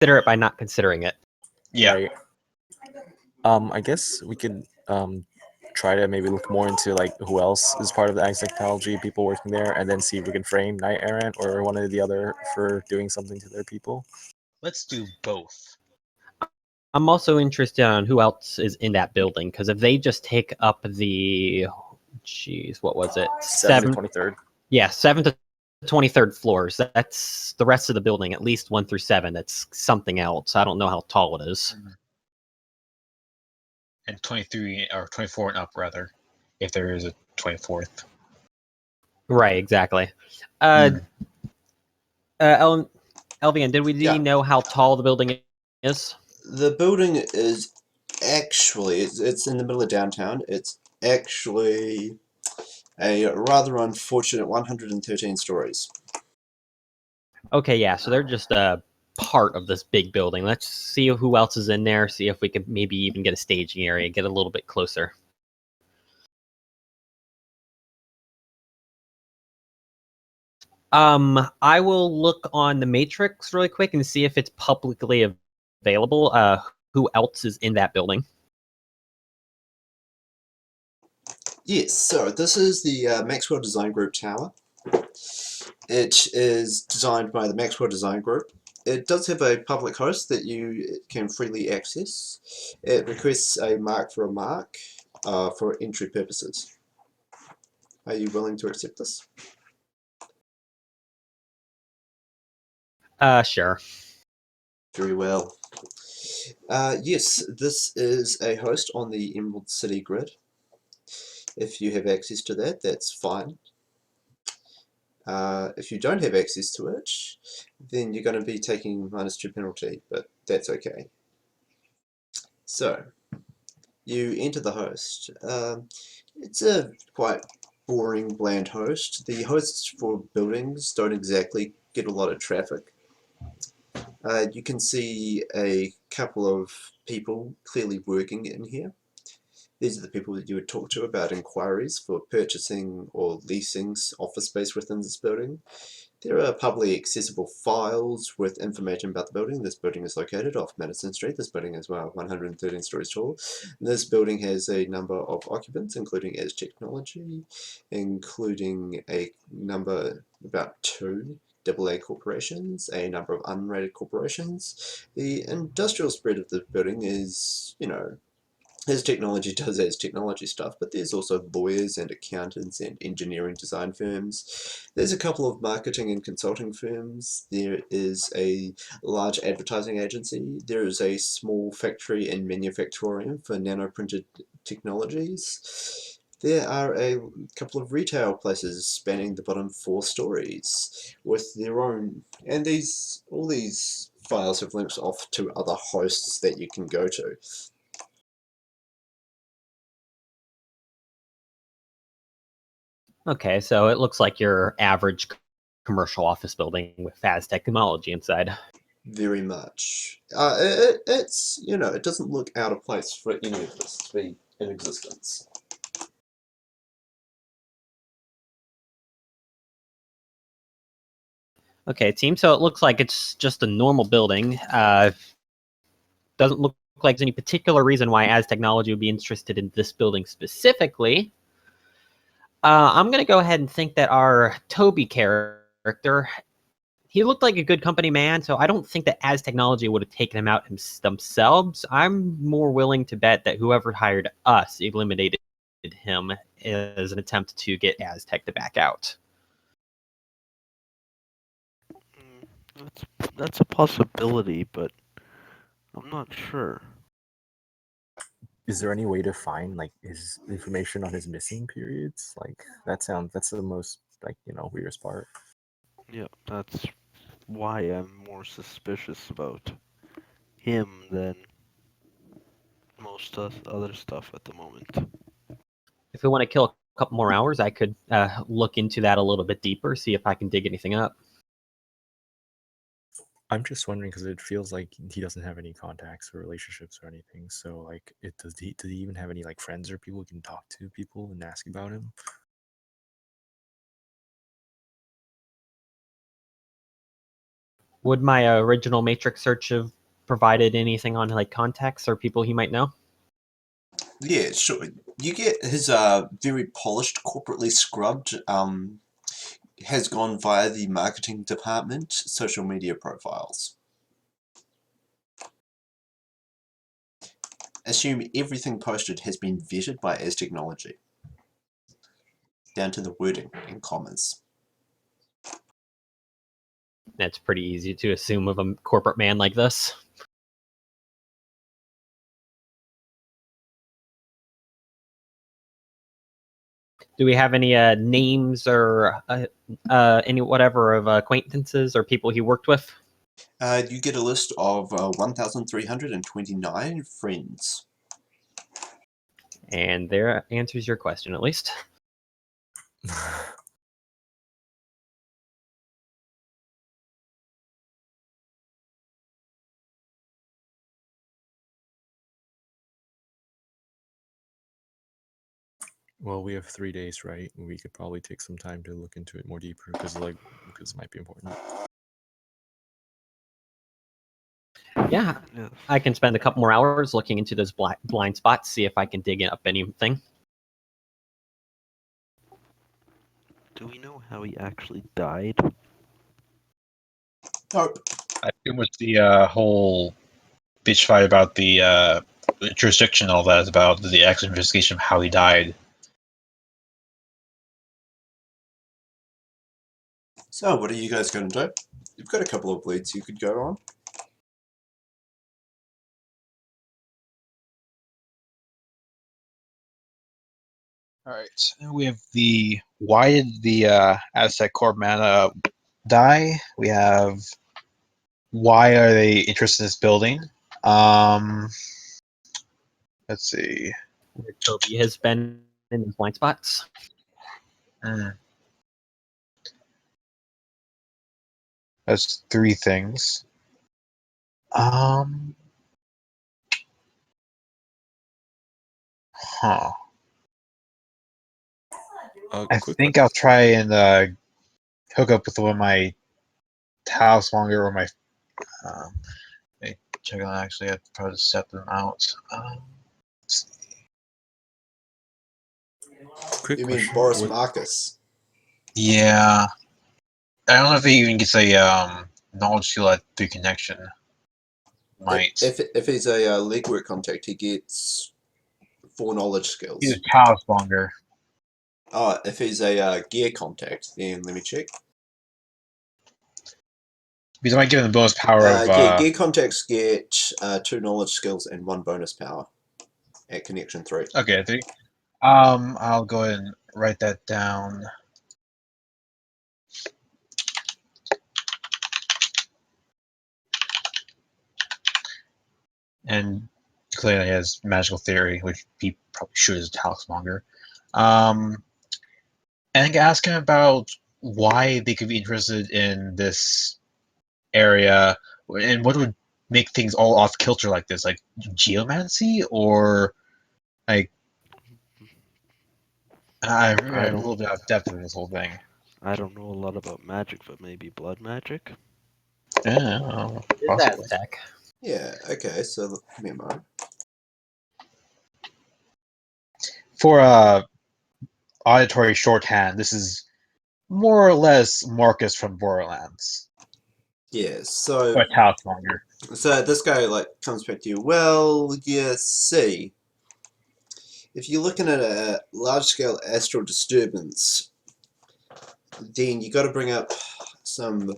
consider it by not considering it. Yeah. Right. I guess we could try to maybe look more into like who else is part of the Aztechnology people working there, and then see if we can frame Knight Errant or one or the other for doing something to their people. Let's do both. I'm also interested on who else is in that building, because if they just take up the, what was it? 7th to 23rd. Yeah, 7th to 23rd floors. That's the rest of the building, at least 1 through 7. That's something else. I don't know how tall it is. And 23 or 24 and up, rather, if there is a 24th. Right, exactly. Elvian, did we know how tall the building is? The building is actually, it's in the middle of downtown. It's actually a rather unfortunate 113 stories. Okay, yeah, so they're just a part of this big building. Let's see who else is in there, see if we could maybe even get a staging area, get a little bit closer. I will look on the Matrix really quick and see if it's publicly available. Who else is in that building? Yes, so this is the Maxwell Design Group Tower. It is designed by the Maxwell Design Group. It does have a public host that you can freely access. It requests a mark for a mark for entry purposes. Are you willing to accept this? Sure. Very well. Yes, this is a host on the Emerald City grid. If you have access to that, that's fine. If you don't have access to it, then you're going to be taking -2 penalty, but that's okay. So, you enter the host. It's a quite boring, bland host. The hosts for buildings don't exactly get a lot of traffic. You can see a couple of people clearly working in here. These are the people that you would talk to about inquiries for purchasing or leasing office space within this building. There are publicly accessible files with information about the building. This building is located off Madison Street. This building is 113 stories tall. This building has a number of occupants, including Aztechnology, including a number, about 2 AA corporations, a number of unrated corporations. The industrial spread of the building is, Aztechnology does Aztechnology stuff, but there's also lawyers and accountants and engineering design firms. There's a couple of marketing and consulting firms. There is a large advertising agency. There is a small factory and manufactorium for nanoprinted technologies. There are a couple of retail places spanning the bottom 4 stories with their own, and all these files have links off to other hosts that you can go to. Okay, so it looks like your average commercial office building with Aztechnology inside. Very much. It's, it doesn't look out of place for any of this to be in existence. Okay, team, so it looks like it's just a normal building. Doesn't look like there's any particular reason why Aztechnology would be interested in this building specifically. I'm going to go ahead and think that our Toby character, he looked like a good company man, so I don't think that Aztechnology would have taken him out themselves. I'm more willing to bet that whoever hired us eliminated him as an attempt to get Aztech to back out. That's a possibility, but I'm not sure. Is there any way to find like his information on his missing periods? Like that's the most weirdest part. Yeah, that's why I'm more suspicious about him than most other stuff at the moment. If we want to kill a couple more hours, I could look into that a little bit deeper, see if I can dig anything up. I'm just wondering because it feels like he doesn't have any contacts or relationships or anything. So like, does he even have any like friends or people who can talk to people and ask about him? Would my original matrix search have provided anything on like contacts or people he might know? Yeah, sure. You get his very polished, corporately scrubbed, has gone via the marketing department social media profiles. Assume everything posted has been vetted by Aztechnology, down to the wording and commas. That's pretty easy to assume of a corporate man like this. Do we have any names or any whatever of acquaintances or people he worked with? You get a list of 1,329 friends. And there answers your question, at least. Well, we have 3 days, right? We could probably take some time to look into it more deeper because it might be important. Yeah, Yes. I can spend a couple more hours looking into those blind spots, see if I can dig up anything. Do we know how he actually died? Nope. I think it was the whole bitch fight about the jurisdiction, all that is about the actual investigation of how he died. So, what are you guys going to do? You've got a couple of leads you could go on. All right, we have the why did the Aztec Corp mana die? We have why are they interested in this building? Let's see. Where Toby has been in these blind spots. That's 3 things. Huh. I think I'll try and hook up with one of my Talismonger or my. Let me check on. Actually, I'd probably set them out. Quick You mean question. Boris Marcus? Yeah, I don't know if he even gets a knowledge skill at the connection. Might. If he's a legwork contact, he gets 4 knowledge skills. He's a Talismonger. Oh, if he's a gear contact, then let me check. Because I might give him the bonus power of. Gear contacts get 2 knowledge skills and 1 bonus power at connection 3. Okay, 3. I'll go ahead and write that down. And clearly he has magical theory, which he probably should as a Talismonger. And I can ask him about why they could be interested in this area and what would make things all off kilter like this, like geomancy or like I really have a little bit of depth in this whole thing. I don't know a lot about magic, but maybe blood magic? Yeah, Is possibly. Aztec. Yeah, okay, so memo. For auditory shorthand, this is more or less Marcus from Borderlands. Yeah, so Or Talismonger. so this guy comes back to you. Well, you see, if you're looking at a large-scale astral disturbance, then you got to bring up some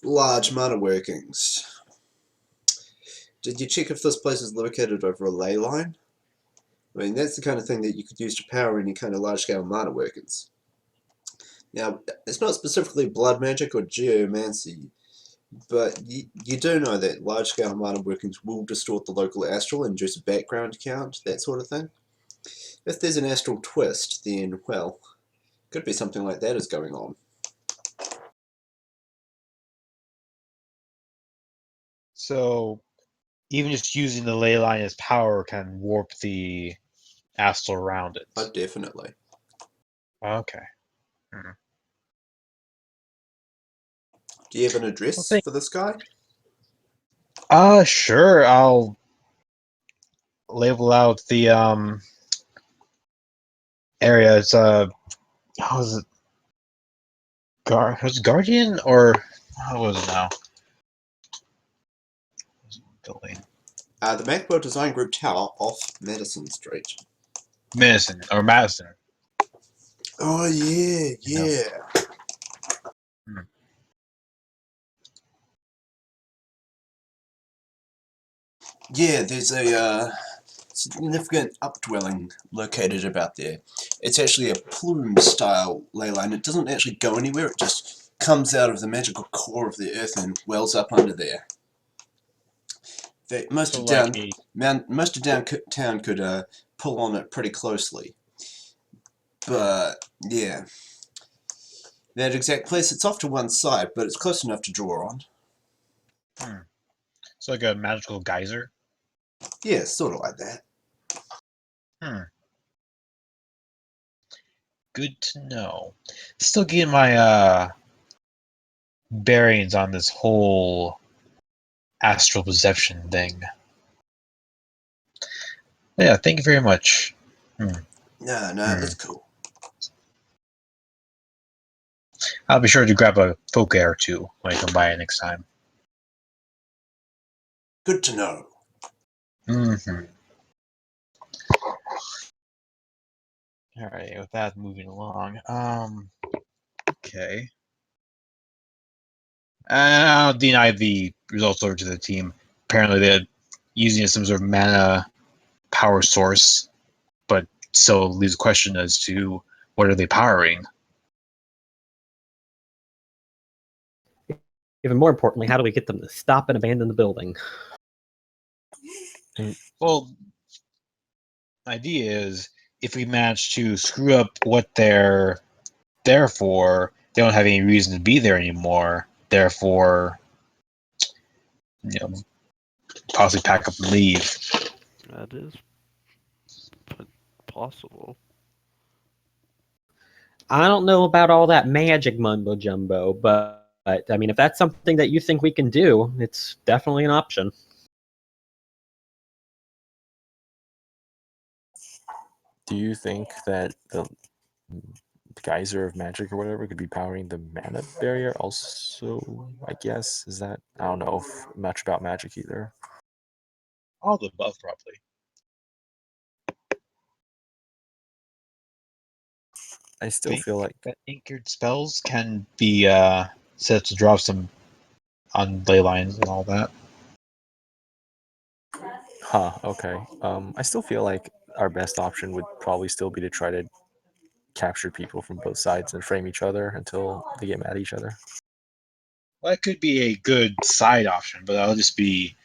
large mana workings. Did you check if this place is located over a ley line? I mean, that's the kind of thing that you could use to power any kind of large-scale mana workings. Now, it's not specifically blood magic or geomancy, but you do know that large-scale mana workings will distort the local astral, induce a background count, that sort of thing. If there's an astral twist, then, well, could be something like that is going on. So even just using the ley line as power can warp the astral around it. Oh, definitely. Okay. Do you have an address think- for this guy? Sure. I'll label out the area. It's how is it? Was it Guardian or how was it now? Building The Macworld Design Group Tower off Madison Street. Madison. Oh yeah, No. yeah. Hmm. Yeah, there's a significant updwelling located about there. It's actually a plume-style ley line. It doesn't actually go anywhere. It just comes out of the magical core of the earth and wells up under there. Most So of like downtown could pull on it pretty closely. But yeah, that exact place. It's off to one side, but it's close enough to draw on. it's like a magical geyser. Yeah, sort of like that. Good to know. Still getting my bearings on this whole astral perception thing. Yeah, thank you very much. No, that's cool. I'll be sure to grab a folk air or two when I come by next time. Good to know. Mm-hmm. Alright, with that, moving along. Okay. I'll deny the results over to the team. Apparently they're using it as some sort of mana power source, but still leaves a question as to what are they powering? Even more importantly, how do we get them to stop and abandon the building? Well, the idea is if we manage to screw up what they're there for, they don't have any reason to be there anymore. Therefore, possibly pack up and leave. That is possible. I don't know about all that magic mumbo jumbo, but I mean, if that's something that you think we can do, it's definitely an option. Do you think that the geyser of magic or whatever could be powering the mana barrier also? I guess is that I don't know much about magic either. All the above, probably. I still feel like that anchored spells can be set to drop some on ley lines and all that. okay. I still feel like our best option would probably still be to try to capture people from both sides and frame each other until they get mad at each other. Well, that could be a good side option, but that'll just be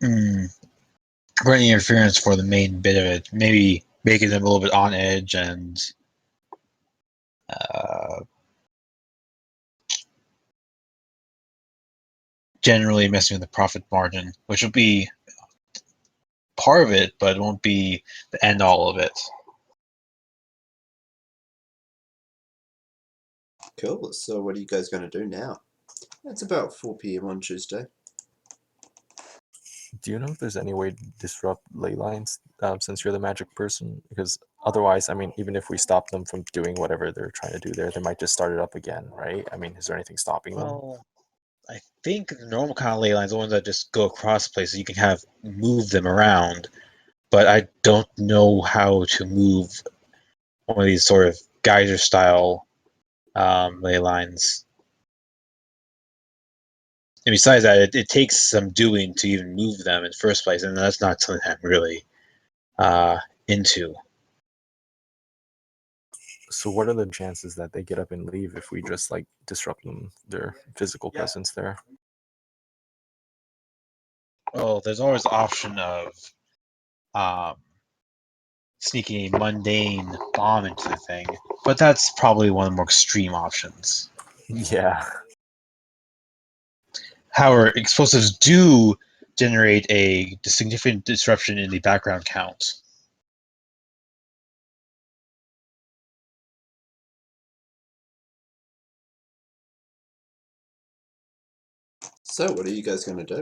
running interference for the main bit of it. Maybe making them a little bit on edge and generally messing with the profit margin, which will be part of it, but it won't be the end all of it. Cool. So what are you guys going to do now? It's about 4 p.m. on Tuesday. Do you know if there's any way to disrupt ley lines since you're the magic person? Because otherwise, I mean, even if we stop them from doing whatever they're trying to do there, they might just start it up again, right? I mean, is there anything stopping them? Well, I think the normal kind of ley lines, the ones that just go across places, you can have move them around, but I don't know how to move one of these sort of geyser style ley lines. And besides that, it takes some doing to even move them in the first place, and that's not something I'm really into. So what are the chances that they get up and leave if we just like disrupt them, their physical presence there? Well, there's always the option of sneaking a mundane bomb into the thing, but that's probably one of the more extreme options. Yeah. However, explosives do generate a significant disruption in the background count. So, what are you guys going to do?